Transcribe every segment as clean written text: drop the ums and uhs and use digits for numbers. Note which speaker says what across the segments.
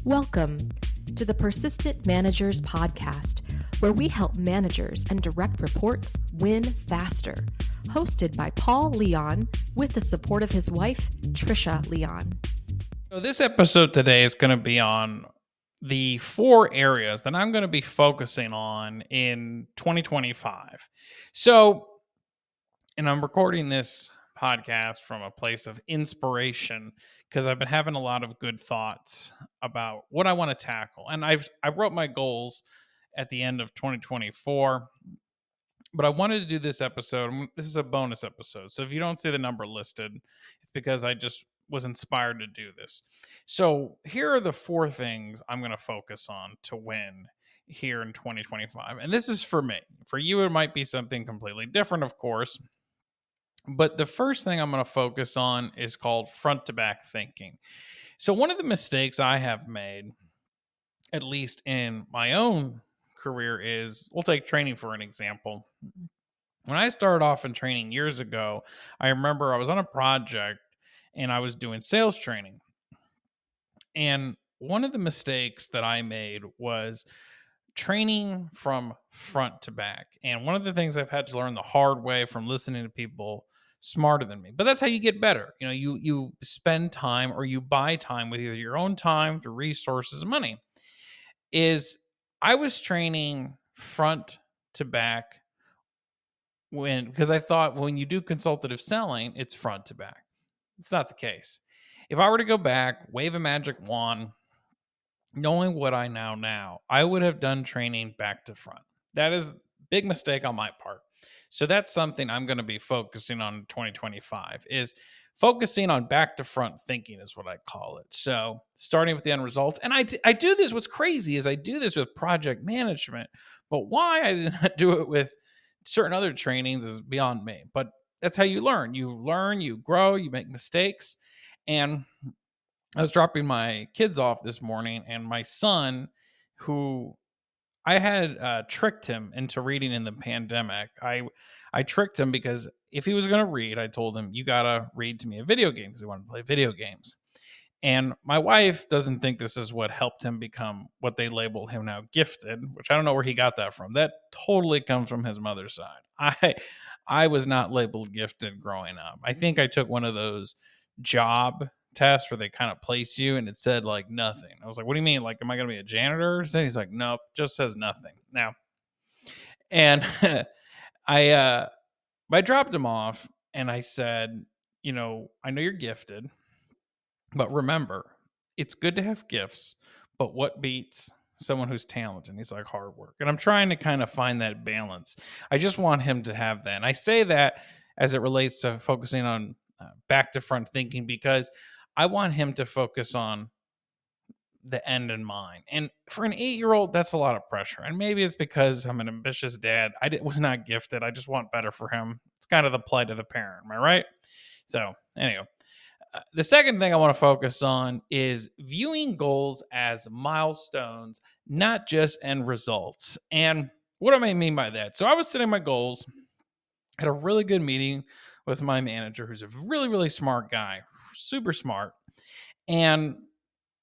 Speaker 1: Welcome to the Persistent Managers Podcast, where we help managers and direct reports win faster. Hosted by Paul Leon with the support of his wife, Trisha Leon.
Speaker 2: So this episode today is going to be on the 4 areas that I'm going to be focusing on in 2025. And I'm recording this podcast from a place of inspiration because I've been having a lot of good thoughts about what I want to tackle. And I wrote my goals at the end of 2024, but I wanted to do this episode. This is a bonus episode. So if you don't see the number listed, it's because I just was inspired to do this. So here are the 4 things I'm going to focus on to win here in 2025. And this is for me. For you, it might be something completely different, of course. But the first thing I'm going to focus on is called front to back thinking. So one of the mistakes I have made, at least in my own career, is we'll take training for an example. When I started off in training years ago, I remember I was on a project and I was doing sales training. And one of the mistakes that I made was training from front to back. And one of the things I've had to learn the hard way from listening to people smarter than me, but that's how you get better. You know, you spend time or you buy time with either your own time through resources and money. Is I was training front to back because I thought when you do consultative selling, it's front to back. It's not the case. If I were to go back, wave a magic wand, knowing what I now, I would have done training back to front. That is a big mistake on my part. So that's something I'm going to be focusing on in 2025 is focusing on back to front thinking is what I call it. So starting with the end results. And I do this. What's crazy is I do this with project management, but why I did not do it with certain other trainings is beyond me. But that's how you learn. You learn, you grow, you make mistakes. And I was dropping my kids off this morning, and my son, who I had tricked him into reading in the pandemic. I tricked him because if he was going to read, I told him, you got to read to me a video game because he wanted to play video games. And my wife doesn't think this is what helped him become what they label him now, gifted, which I don't know where he got that from. That totally comes from his mother's side. I was not labeled gifted growing up. I think I took one of those job tests where they kind of place you and it said like nothing. I was like, what do you mean? Like, am I going to be a janitor? So he's like, nope, just says nothing. Now, and I dropped him off and I said, you know, I know you're gifted, but remember, it's good to have gifts, but what beats someone who's talented? He's like hard work. And I'm trying to kind of find that balance. I just want him to have that. And I say that as it relates to focusing on back to front thinking because I want him to focus on the end in mind. And for an 8-year-old, that's a lot of pressure. And maybe it's because I'm an ambitious dad. Was not gifted. I just want better for him. It's kind of the plight of the parent. Am I right? So anyway, the second thing I want to focus on is viewing goals as milestones, not just end results. And what do I mean by that? So I was setting my goals, had a really good meeting with my manager, who's a really, really smart guy, super smart. And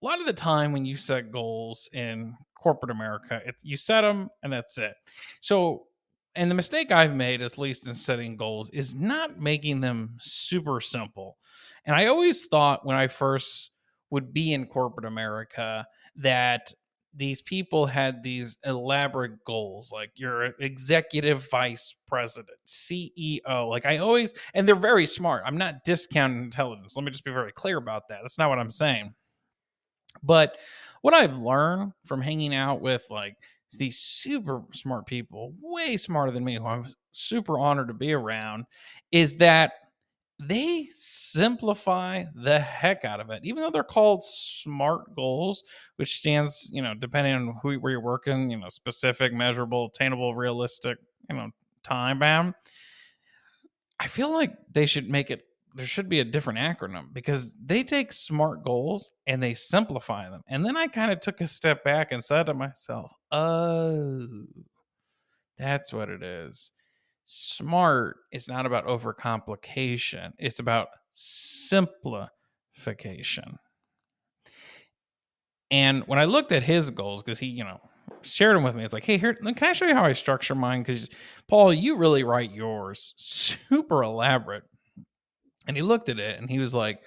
Speaker 2: a lot of the time when you set goals in corporate America, you set them and that's it. So, and the mistake I've made, at least in setting goals, is not making them super simple. And I always thought when I first would be in corporate America that these people had these elaborate goals, like you're an executive vice president, CEO. Like I always, and they're very smart. I'm not discounting intelligence. Let me just be very clear about that. That's not what I'm saying. But what I've learned from hanging out with like these super smart people, way smarter than me, who I'm super honored to be around, is that they simplify the heck out of it. Even though they're called SMART goals, which stands, you know, depending on where you're working, you know, specific, measurable, attainable, realistic, you know, time bound. I feel like they should make it, there should be a different acronym because they take SMART goals and they simplify them. And then I kind of took a step back and said to myself, oh, that's what it is. SMART is not about overcomplication. It's about simplification. And when I looked at his goals, because he, shared them with me, it's like, hey, here, can I show you how I structure mine? Because Paul, you really write yours super elaborate. And he looked at it and he was like,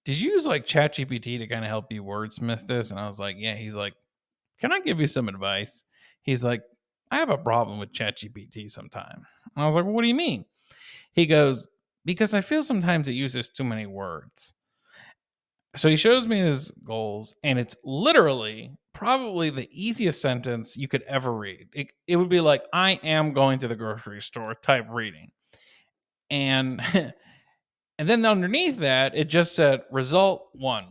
Speaker 2: did you use like ChatGPT to kind of help you wordsmith this? And I was like, yeah. He's like, can I give you some advice? He's like, I have a problem with ChatGPT sometimes. And I was like, well, what do you mean? He goes, because I feel sometimes it uses too many words. So he shows me his goals, and it's literally probably the easiest sentence you could ever read. It would be like, I am going to the grocery store type reading. And and then underneath that, it just said result 1,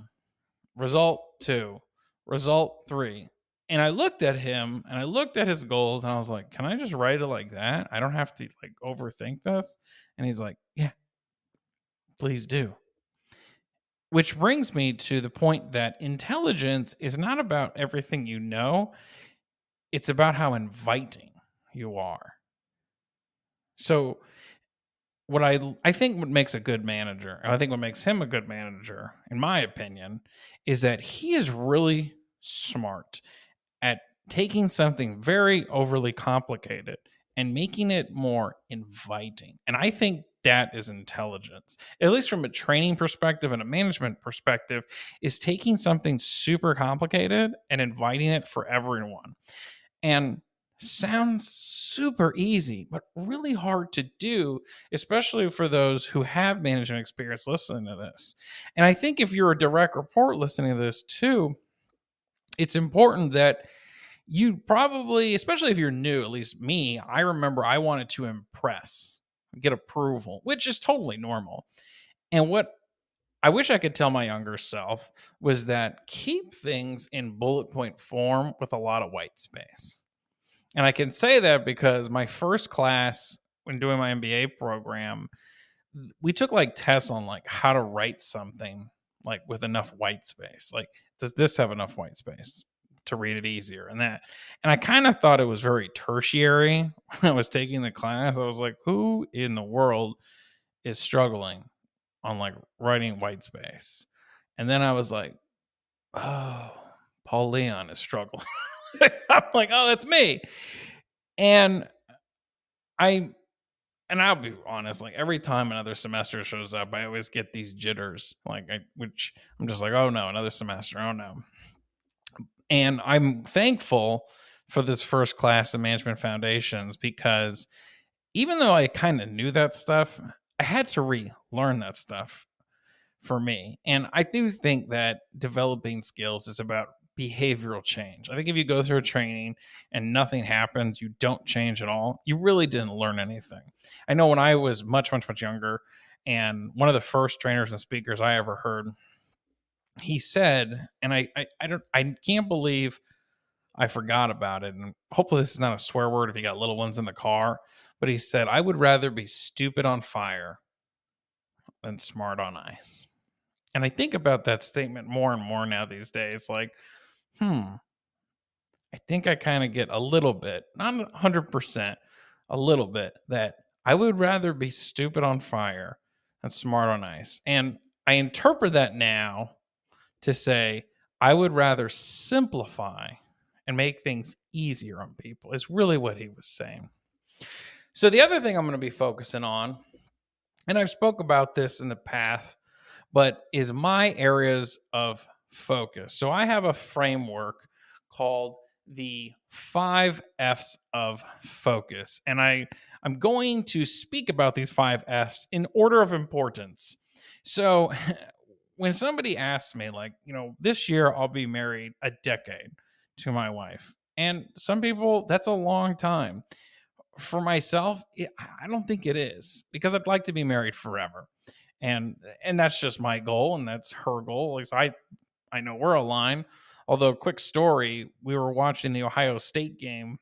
Speaker 2: result 2, result 3. And I looked at him and I looked at his goals and I was like, can I just write it like that? I don't have to like overthink this. And he's like, yeah, please do. Which brings me to the point that intelligence is not about everything you know, it's about how inviting you are. So, what I think what makes a good manager, and I think what makes him a good manager, in my opinion, is that he is really smart at taking something very overly complicated and making it more inviting. And I think that is intelligence, at least from a training perspective and a management perspective, is taking something super complicated and inviting it for everyone. And sounds super easy, but really hard to do, especially for those who have management experience listening to this. And I think if you're a direct report listening to this too, it's important that you probably, especially if you're new, at least me, I remember I wanted to impress, get approval, which is totally normal. And what I wish I could tell my younger self was that keep things in bullet point form with a lot of white space. And I can say that because my first class when doing my MBA program, we took like tests on like how to write something like with enough white space. Like, does this have enough white space to read it easier and that? And I kind of thought it was very tertiary when I was taking the class. I was like, who in the world is struggling on like writing white space? And then I was like, oh, Paul Leon is struggling. I'm like, oh, that's me. And I and I'll be honest, like every time another semester shows up, I always get these jitters, which I'm just like, oh no, another semester, oh no. And I'm thankful for this first class of management foundations because even though I kind of knew that stuff, I had to relearn that stuff for me. And I do think that developing skills is about behavioral change. I think if you go through a training and nothing happens, you don't change at all, you really didn't learn anything. I know when I was much, much, much younger, and one of the first trainers and speakers I ever heard, he said, and I can't believe I forgot about it. And hopefully this is not a swear word if you got little ones in the car, but he said, I would rather be stupid on fire than smart on ice. And I think about that statement more and more now these days. Like, I think I kind of get a little bit, not 100%, a little bit that I would rather be stupid on fire than smart on ice. And I interpret that now to say, I would rather simplify and make things easier on people, is really what he was saying. So the other thing I'm going to be focusing on, and I've spoke about this in the past, but is my areas of focus. So I have a framework called the 5 F's of focus. And I'm going to speak about these 5 F's in order of importance. So when somebody asks me, like, this year I'll be married a decade to my wife. And some people, that's a long time. For myself, I don't think it is, because I'd like to be married forever. And that's just my goal, and that's her goal. At least I know we're aligned. Although, quick story, we were watching the Ohio State game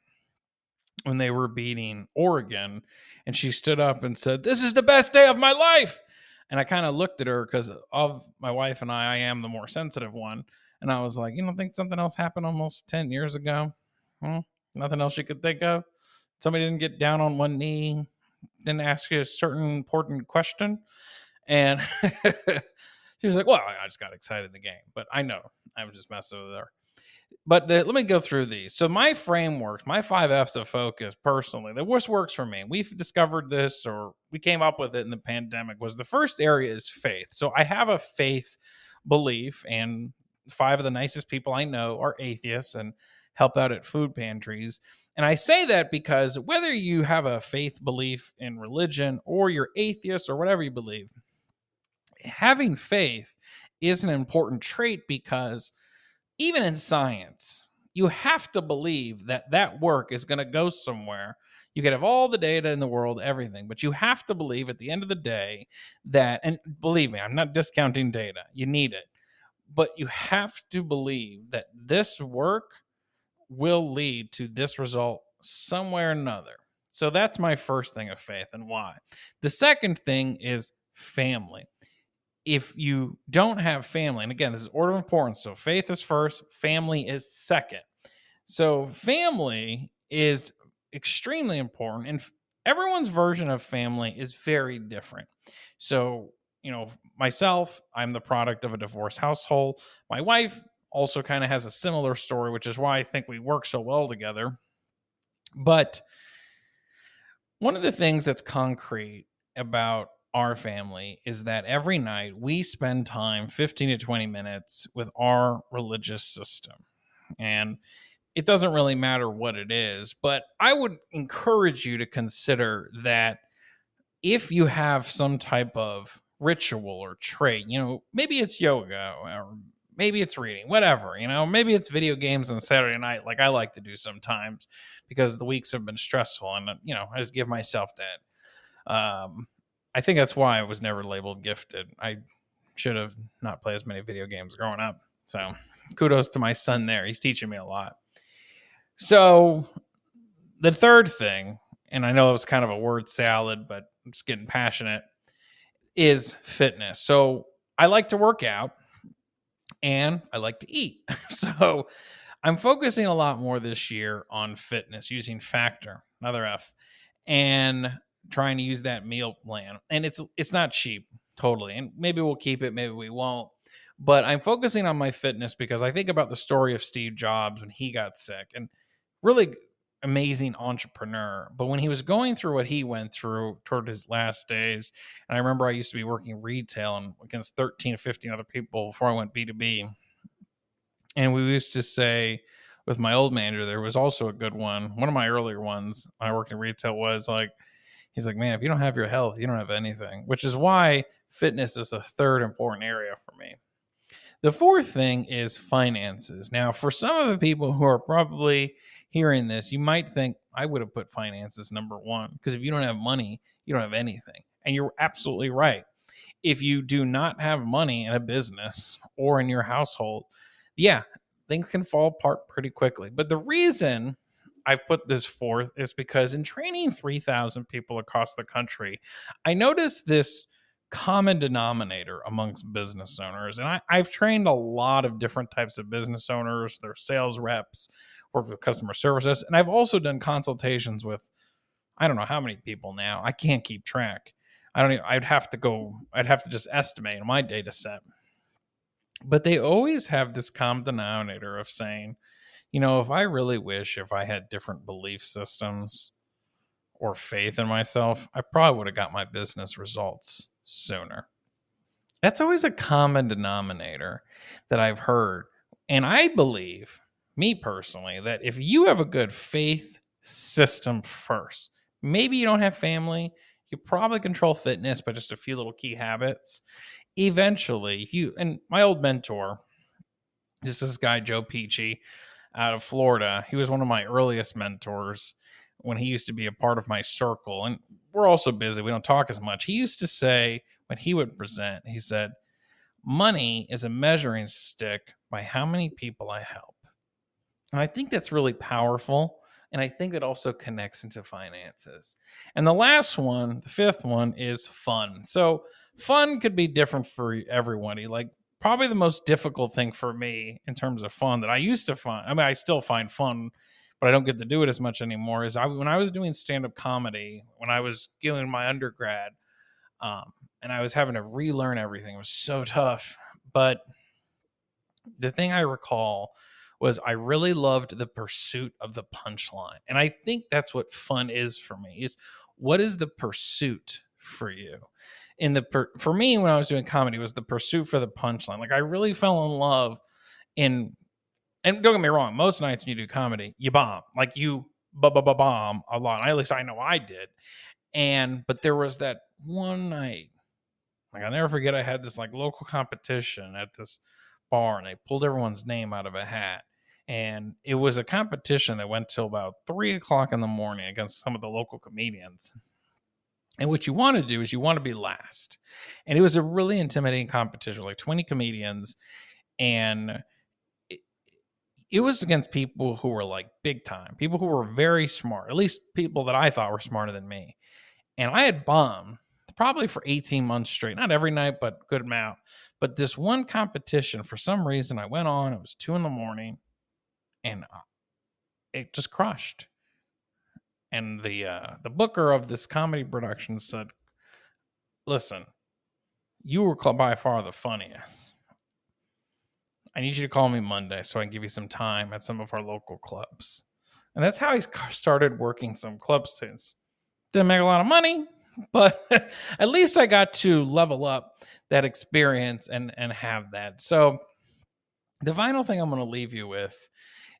Speaker 2: when they were beating Oregon, and she stood up and said, "This is the best day of my life." And I kind of looked at her because of my wife and I am the more sensitive one. And I was like, you don't think something else happened almost 10 years ago? Nothing else you could think of? Somebody didn't get down on one knee, didn't ask you a certain important question. And She was like, well, I just got excited in the game, but I know I was just messing with her. But let me go through these. So my framework, my 5 F's of focus personally, that works for me. We've discovered this, or we came up with it in the pandemic, was the first area is faith. So I have a faith belief, and 5 of the nicest people I know are atheists and help out at food pantries. And I say that because whether you have a faith belief in religion or you're atheist or whatever you believe, having faith is an important trait, because even in science, you have to believe that that work is going to go somewhere. You can have all the data in the world, everything, but you have to believe at the end of the day that, and believe me, I'm not discounting data, you need it, but you have to believe that this work will lead to this result somewhere or another. So that's my first thing of faith and why. The second thing is family. If you don't have family, and again, this is order of importance. So faith is first, family is second. So family is extremely important, and everyone's version of family is very different. So, myself, I'm the product of a divorced household. My wife also kind of has a similar story, which is why I think we work so well together. But one of the things that's concrete about our family is that every night we spend time, 15 to 20 minutes, with our religious system. And it doesn't really matter what it is, but I would encourage you to consider that if you have some type of ritual or trait, maybe it's yoga, or maybe it's reading, whatever, maybe it's video games on Saturday night, like I like to do sometimes because the weeks have been stressful, and, I just give myself that. I think that's why I was never labeled gifted. I should have not played as many video games growing up. So kudos to my son there. He's teaching me a lot. So the third thing, and I know it was kind of a word salad, but I'm just getting passionate, is fitness. So I like to work out and I like to eat. So I'm focusing a lot more this year on fitness using Factor, another F, and trying to use that meal plan. And it's not cheap, totally. And maybe we'll keep it, maybe we won't. But I'm focusing on my fitness because I think about the story of Steve Jobs when he got sick, and really amazing entrepreneur. But when he was going through what he went through toward his last days, and I remember I used to be working retail and against 13 to 15 other people before I went B2B. And we used to say, with my old manager, there was also a good one. One of my earlier ones when I worked in retail was like, he's like, man, if you don't have your health, you don't have anything, which is why fitness is a third important area for me. The fourth thing is finances. Now, for some of the people who are probably hearing this, you might think I would have put finances number one, because if you don't have money, you don't have anything. And you're absolutely right. If you do not have money in a business or in your household, yeah, things can fall apart pretty quickly. But the reason I've put this forth is because in training 3,000 people across the country, I noticed this common denominator amongst business owners. And I've trained a lot of different types of business owners, their sales reps, worked with customer services, and I've also done consultations with, I don't know how many people now. I can't keep track. I'd have to just estimate in my data set. But they always have this common denominator of saying, if I really wish if I had different belief systems or faith in myself, I probably would have got my business results sooner. That's always a common denominator that I've heard. And I believe, me personally, that if you have a good faith system first, maybe you don't have family, you probably control fitness by just a few little key habits. Eventually, and my old mentor, this guy, Joe Peachy, out of Florida, he was one of my earliest mentors when he used to be a part of my circle. And we're also busy. We don't talk as much. He used to say, when he would present, he said, money is a measuring stick by how many people I help. And I think that's really powerful. And I think it also connects into finances. And the last one, the fifth one, is fun. So fun could be different for everybody. Like, probably the most difficult thing for me in terms of fun that I used to find, I mean, I still find fun, but I don't get to do it as much anymore, is when I was doing stand-up comedy, when I was doing my undergrad, And I was having to relearn everything. It was so tough. But the thing I recall was I really loved the pursuit of the punchline. And I think that's what fun is for me, is what is the pursuit for you? For me, when I was doing comedy, it was the pursuit for the punchline. Like I really fell in love in, and don't get me wrong, most nights when you do comedy, you bomb. Like you bomb a lot. At least I know I did. But there was that one night, like I'll never forget, I had this like local competition at this bar and they pulled everyone's name out of a hat. And it was a competition that went till about 3 o'clock in the morning against some of the local comedians. And what you want to do is you want to be last. And it was a really intimidating competition, like 20 comedians. And it, it was against people who were like big time, people who were very smart, at least people that I thought were smarter than me. And I had bombed probably for 18 months straight, not every night, but good amount. But this one competition, for some reason, I went on, it was 2 a.m. and it just crushed. And the booker of this comedy production said, listen, you were by far the funniest. I need you to call me Monday so I can give you some time at some of our local clubs. And that's how he started working some club scenes. Didn't make a lot of money, but at least I got to level up that experience and have that. So the final thing I'm going to leave you with,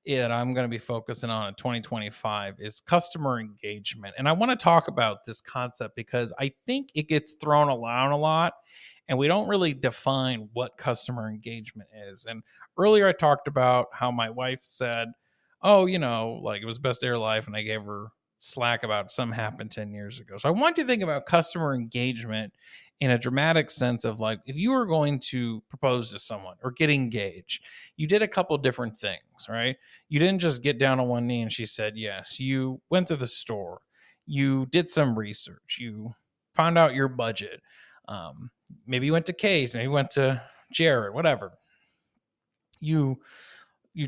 Speaker 2: and I'm going to be focusing on in 2025, is customer engagement. And I want to talk about this concept because I think it gets thrown around a lot and we don't really define what customer engagement is. And earlier I talked about how my wife said, oh, like it was the best day of her life. And I gave her slack about something happened 10 years ago. So I want you to think about customer engagement in a dramatic sense of like, if you were going to propose to someone or get engaged, you did a couple different things, right? You didn't just get down on one knee and she said yes. You went to the store, you did some research, you found out your budget. Maybe you went to Case, maybe you went to Jared, whatever. You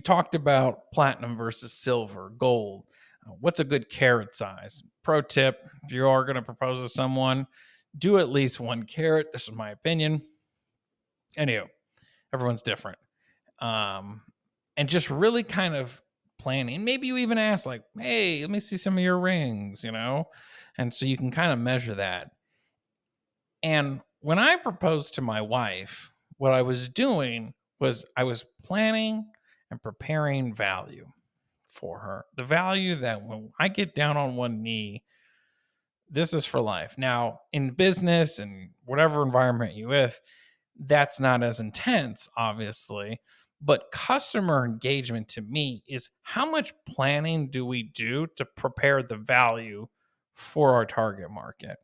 Speaker 2: talked about platinum versus silver, gold. What's a good carat size? Pro tip, if you are going to propose to someone, do at least 1 carat. This is my opinion. Anyway, everyone's different. And just really kind of planning. Maybe you even ask like, hey, let me see some of your rings, And so you can kind of measure that. And when I proposed to my wife, what I was doing was I was planning and preparing value for her. The value that when I get down on one knee, this is for life. Now, in business and whatever environment you're with, that's not as intense, obviously. But customer engagement to me is how much planning do we do to prepare the value for our target market?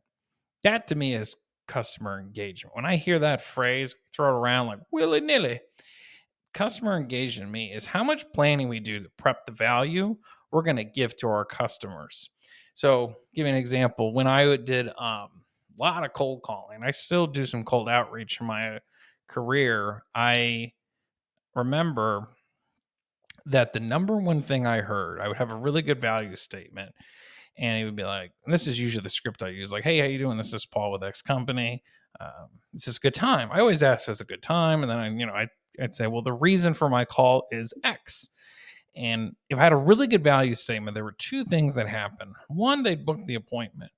Speaker 2: That to me is customer engagement. When I hear that phrase, throw it around like willy nilly, customer engagement to me is how much planning we do to prep the value we're going to give to our customers. So, give you an example. When I did a lot of cold calling, I still do some cold outreach in my career. I remember that the number one thing I heard, I would have a really good value statement, and it would be like, and this is usually the script I use, like, hey, how you doing? This is Paul with X company. This is a good time. I always ask if it's a good time, and then I'd say, well, the reason for my call is X. And if I had a really good value statement, there were 2 things that happened. One, they'd book the appointment.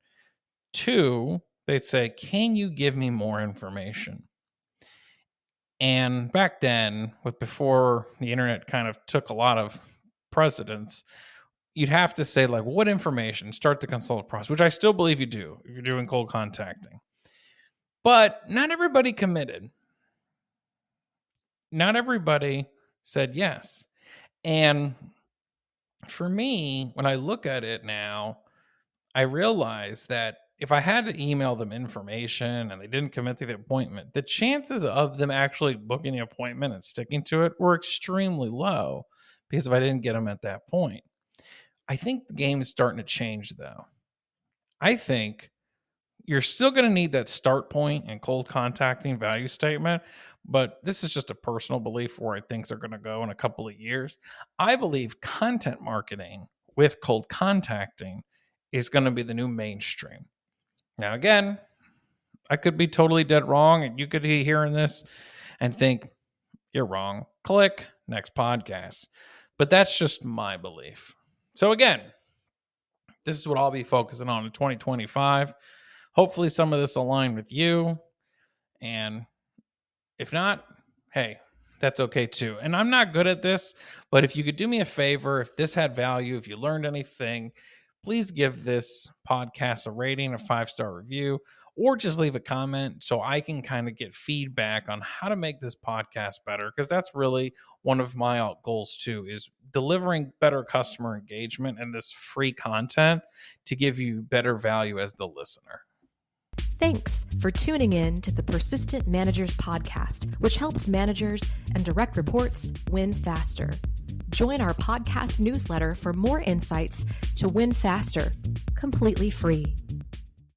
Speaker 2: 2, they'd say, can you give me more information? And back then, before the internet kind of took a lot of precedence, you'd have to say, like, what information? Start the consult process, which I still believe you do if you're doing cold contacting. But not everybody committed. Not everybody said yes. And for me, when I look at it now, I realize that if I had to email them information and they didn't commit to the appointment, the chances of them actually booking the appointment and sticking to it were extremely low because if I didn't get them at that point. I think the game is starting to change, though. I think you're still going to need that start point and cold contacting value statement, but this is just a personal belief where I think they're going to go in a couple of years. I believe content marketing with cold contacting is going to be the new mainstream. Now, again, I could be totally dead wrong, and you could be hearing this and think, you're wrong. Click, next podcast. But that's just my belief. So again, this is what I'll be focusing on in 2025. Hopefully some of this aligned with you. And if not, hey, that's okay too. And I'm not good at this, but if you could do me a favor, if this had value, if you learned anything, please give this podcast a rating, a 5-star review, or just leave a comment so I can kind of get feedback on how to make this podcast better. Because that's really one of my goals too, is delivering better customer engagement and this free content to give you better value as the listener.
Speaker 1: Thanks for tuning in to the Persistent Managers Podcast, which helps managers and direct reports win faster. Join our podcast newsletter for more insights to win faster, completely free.